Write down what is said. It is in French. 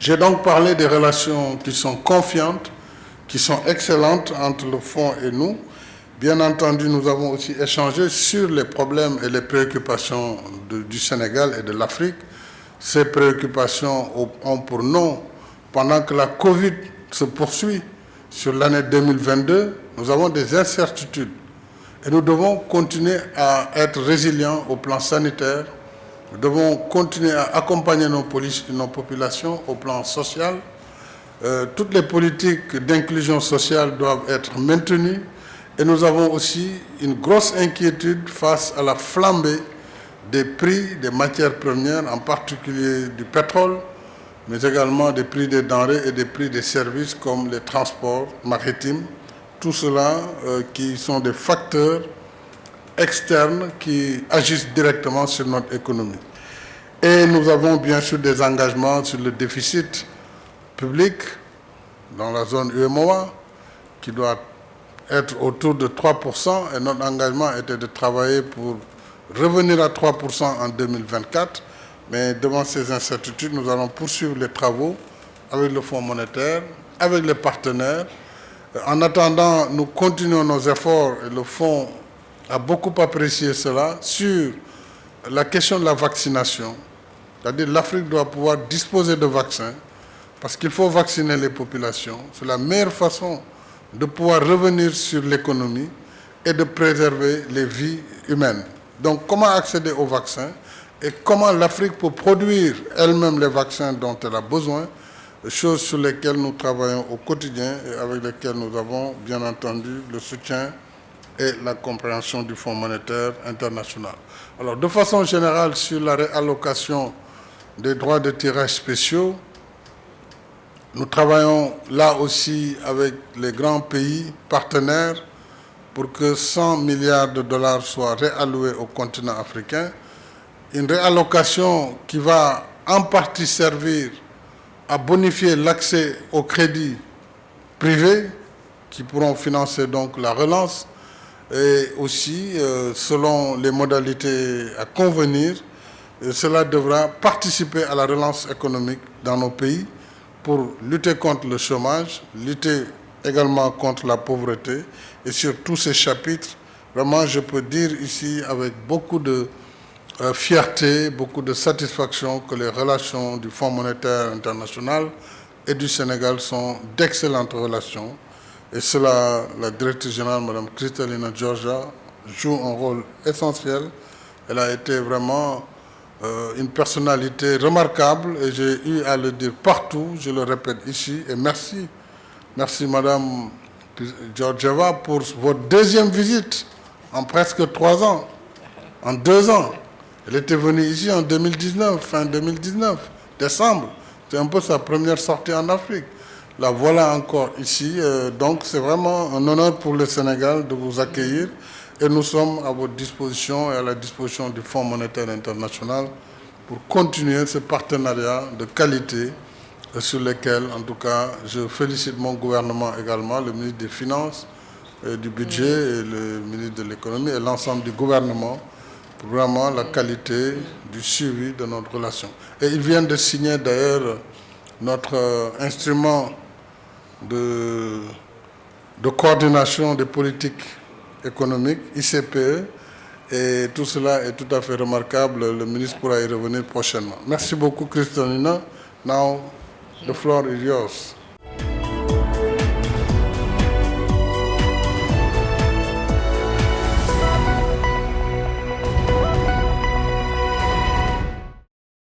J'ai donc parlé des relations qui sont confiantes, qui sont excellentes entre le Fonds et nous. Bien entendu, nous avons aussi échangé sur les problèmes et les préoccupations du Sénégal et de l'Afrique. Ces préoccupations ont pour nom, pendant que la Covid se poursuit sur l'année 2022, nous avons des incertitudes. Et nous devons continuer à être résilients au plan sanitaire. Nous devons continuer à accompagner nos populations au plan social. Toutes les politiques d'inclusion sociale doivent être maintenues. Et nous avons aussi une grosse inquiétude face à la flambée des prix des matières premières, en particulier du pétrole, mais également des prix des denrées et des prix des services comme les transports maritimes. Tout cela qui sont des facteurs externes qui agissent directement sur notre économie. Et nous avons bien sûr des engagements sur le déficit public dans la zone UEMOA qui doit être autour de 3%, et notre engagement était de travailler pour revenir à 3% en 2024. Mais devant ces incertitudes, nous allons poursuivre les travaux avec le Fonds monétaire, avec les partenaires. En attendant, nous continuons nos efforts et le Fonds a beaucoup apprécié cela sur la question de la vaccination. C'est-à-dire que l'Afrique doit pouvoir disposer de vaccins parce qu'il faut vacciner les populations. C'est la meilleure façon de pouvoir revenir sur l'économie et de préserver les vies humaines. Donc, comment accéder aux vaccins et comment l'Afrique peut produire elle-même les vaccins dont elle a besoin, choses sur lesquelles nous travaillons au quotidien et avec lesquelles nous avons bien entendu le soutien et la compréhension du Fonds monétaire international. Alors, de façon générale, sur la réallocation des droits de tirage spéciaux, nous travaillons là aussi avec les grands pays partenaires pour que 100 milliards de dollars soient réalloués au continent africain. Une réallocation qui va en partie servir à bonifier l'accès au crédit privé qui pourront financer donc la relance et aussi, selon les modalités à convenir, cela devra participer à la relance économique dans nos pays pour lutter contre le chômage, lutter également contre la pauvreté. Et sur tous ces chapitres, vraiment, je peux dire ici avec beaucoup de fierté, beaucoup de satisfaction que les relations du Fonds monétaire international et du Sénégal sont d'excellentes relations. Et cela, la directrice générale, Mme Kristalina Georgia, joue un rôle essentiel. Elle a été vraiment une personnalité remarquable et j'ai eu à le dire partout, je le répète ici, et merci. Merci Mme Georgieva pour votre deuxième visite en presque 3 ans, en 2 ans. Elle était venue ici en 2019, fin 2019, décembre. C'est un peu sa première sortie en Afrique. La voilà encore ici. Donc c'est vraiment un honneur pour le Sénégal de vous accueillir. Et nous sommes à votre disposition et à la disposition du Fonds monétaire international pour continuer ce partenariat de qualité sur lequel, en tout cas, je félicite mon gouvernement également, le ministre des Finances, du Budget et le ministre de l'Économie et l'ensemble du gouvernement pour vraiment la qualité du suivi de notre relation. Et ils viennent de signer d'ailleurs notre instrument de coordination des politiques économiques, ICPE, et tout cela est tout à fait remarquable. Le ministre pourra y revenir prochainement. Merci beaucoup, Kristalina. Now, the floor is yours.